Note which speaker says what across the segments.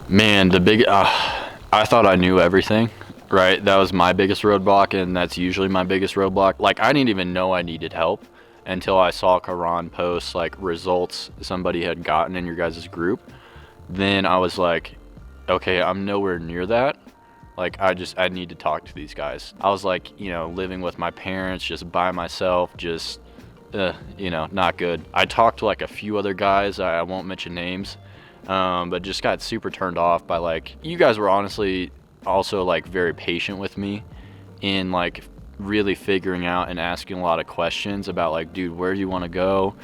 Speaker 1: Man, I thought I knew everything, right? That was my biggest roadblock, and that's usually my biggest roadblock. Like, I didn't even know I needed help until I saw Karan post like results somebody had gotten in your guys' group. Then I was like, okay, I'm nowhere near that. Like, I need to talk to these guys. I was like, living with my parents, just by myself, just, not good. I talked to like a few other guys, I won't mention names, but just got super turned off by like, you guys were honestly also like very patient with me in like really figuring out and asking a lot of questions about like, dude, where do you want to go?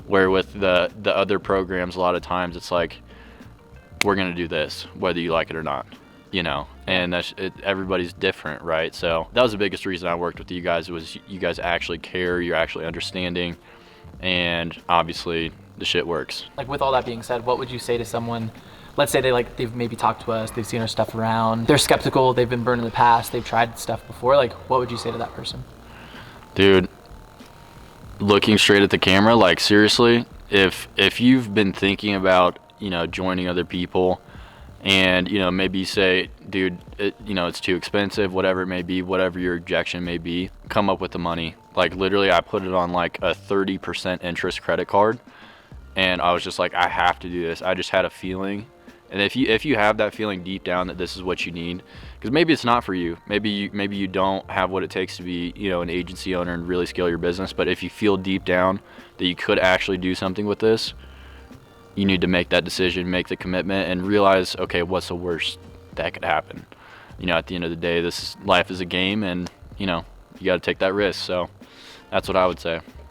Speaker 1: Where with the other programs, a lot of times it's like, we're gonna do this whether you like it or not, and everybody's different, right? So that was the biggest reason I worked with you guys, was you guys actually care, you're actually understanding, and obviously the shit works.
Speaker 2: Like, with all that being said, what would you say to someone, let's say they've maybe talked to us, they've seen our stuff around, they're skeptical, they've been burned in the past, they've tried stuff before, like, what would you say to that person?
Speaker 1: Dude, looking straight at the camera, like, seriously, if you've been thinking about joining other people, and maybe you say, dude, it's too expensive, whatever it may be, whatever your objection may be, come up with the money. Like, literally, I put it on like a 30% interest credit card, and I was just like, I have to do this. I just had a feeling. And if you have that feeling deep down that this is what you need, because maybe it's not for you, maybe you don't have what it takes to be an agency owner and really scale your business, but if you feel deep down that you could actually do something with this, you need to make that decision, make the commitment, and realize, okay, what's the worst that could happen? At the end of the day, life is a game, and you got to take that risk. So that's what I would say.